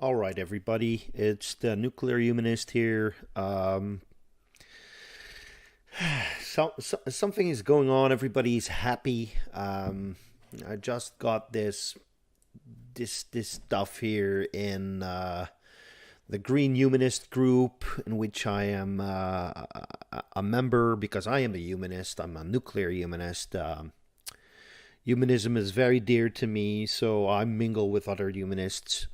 All right, everybody. It's the nuclear humanist here. Something is going on. Everybody's happy. I just got this stuff here in the Green Humanist group, in which I am a member because I am a humanist. I'm a nuclear humanist. Humanism is very dear to me, so I mingle with other humanists.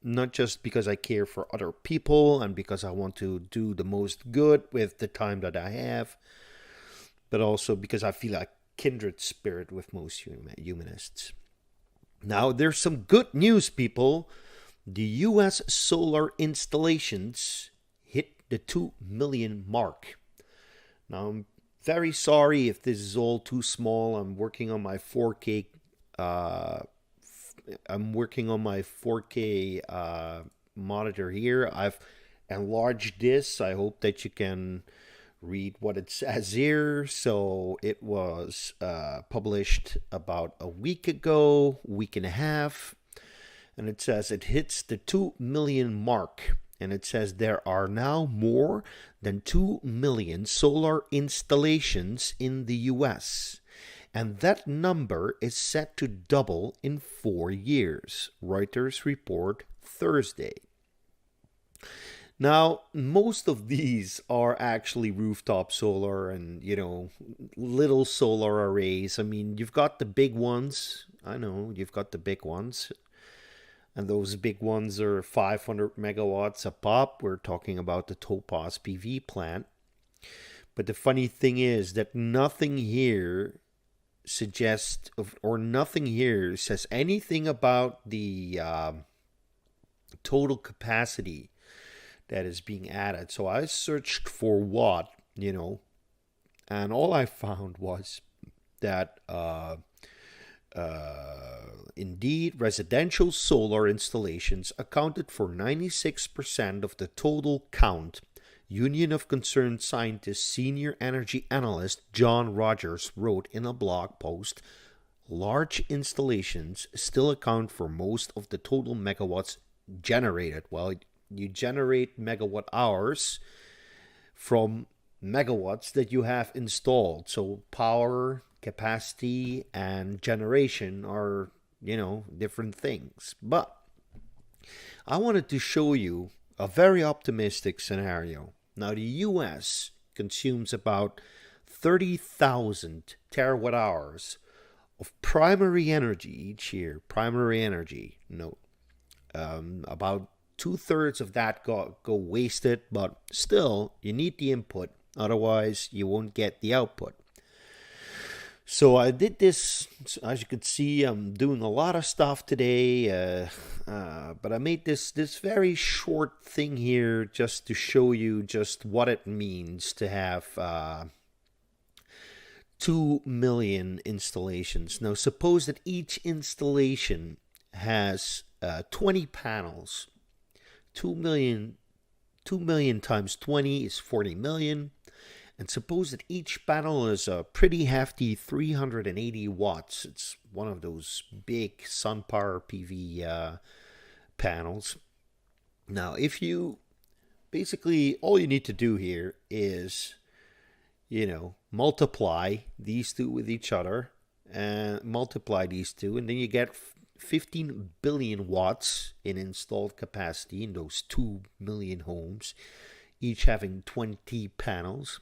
Not just because I care for other people and because I want to do the most good with the time that I have, but also because I feel a kindred spirit with most humanists. Now, there's some good news, people. The US solar installations hit the 2 million mark. Now, I'm very sorry if this is all too small. I'm working on my 4K monitor here. I've enlarged this. I hope that you can read what it says here. So it was published about a week and a half. And it says it hits the 2 million mark. And it says there are now more than 2 million solar installations in the US. And that number is set to double in 4 years, Reuters report Thursday. Now, most of these are actually rooftop solar and, little solar arrays. I mean, you've got the big ones. I know, you've got the big ones. And those big ones are 500 megawatts a pop. We're talking about the Topaz PV plant. But the funny thing is that nothing here suggests, or nothing here says anything about the total capacity that is being added. So I searched for what, and all I found was that indeed, residential solar installations accounted for 96% of the total count. Union of Concerned Scientists senior energy analyst John Rogers wrote in a blog post, large installations still account for most of the total megawatts generated. Well, you generate megawatt hours from megawatts that you have installed. So power, capacity, and generation are, different things. But I wanted to show you a very optimistic scenario. Now, the US consumes about 30,000 terawatt hours of primary energy each year. Primary energy, about 2/3 of that go wasted, but still, you need the input. Otherwise, you won't get the output. So I did this. As you can see, I'm doing a lot of stuff today, but I made this very short thing here just to show you just what it means to have 2 million installations. Now, suppose that each installation has 20 panels. 2 million times 20 is 40 million. And suppose that each panel is a pretty hefty 380 watts. It's one of those big sun power PV panels. Now, if you basically, all you need to do here is, multiply these two with each other and multiply these two, and then you get 15 billion watts in installed capacity in those 2 million homes, each having 20 panels.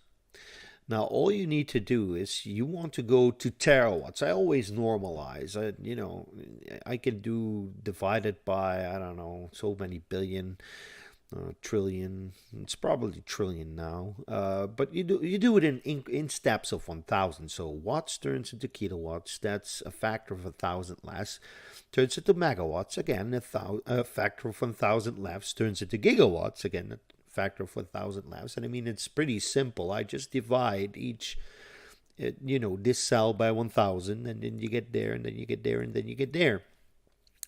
Now, all you need to do is you want to go to terawatts. I always normalize. I can do divided by, I don't know, so many billion, trillion. It's probably trillion now. But you do it in steps of 1,000. So watts turns into kilowatts. That's a factor of 1,000 less. Turns into megawatts. Again, a factor of 1,000 less. Turns into gigawatts. Again, factor of 1,000 less. And I mean, it's pretty simple. I just divide each, this cell by 1,000, and then you get there, and then you get there, and then you get there.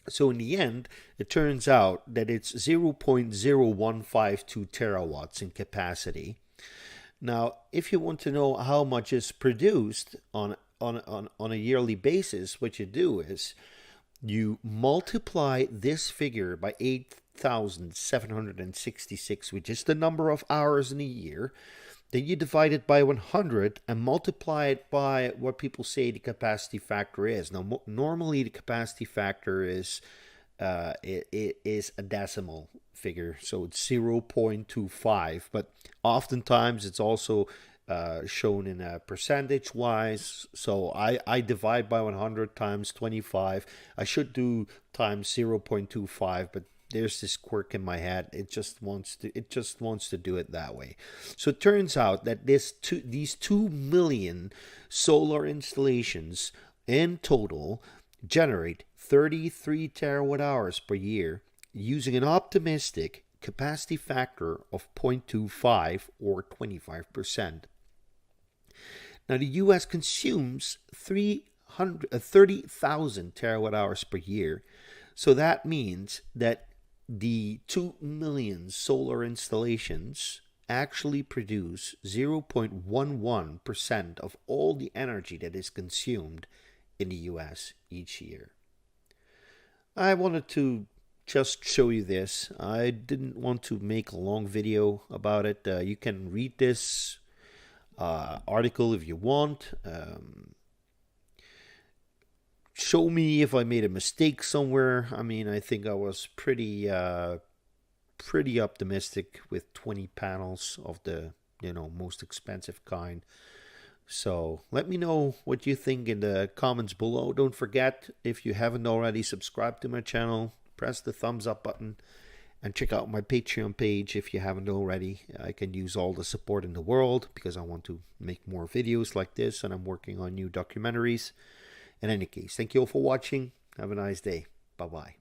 So in the end, it turns out that it's 0.0152 terawatts in capacity. Now, if you want to know how much is produced on a yearly basis, what you do is You multiply this figure by 8,766, which is the number of hours in a year. Then you divide it by 100 and multiply it by what people say the capacity factor is. Now, normally the capacity factor is it is a decimal figure, so it's 0.25. But oftentimes it's also shown in a percentage wise. So I divide by 100 times 25. I should do times 0.25, but there's this quirk in my head. It just wants to do it that way. So it turns out that these 2 million solar installations in total generate 33 terawatt hours per year using an optimistic capacity factor of 0.25 or 25%. Now, the US consumes 30,000 terawatt hours per year. So that means that the 2 million solar installations actually produce 0.11% of all the energy that is consumed in the US each year. I wanted to just show you this. I didn't want to make a long video about it. You can read this article if you want. Show me if I made a mistake somewhere. I mean, I think I was pretty optimistic with 20 panels of the most expensive kind. So let me know what you think in the comments below. Don't forget, if you haven't already, subscribe to my channel, press the thumbs up button, and check out my Patreon page if you haven't already. I can use all the support in the world because I want to make more videos like this, and I'm working on new documentaries. In any case, thank you all for watching. Have a nice day. Bye-bye.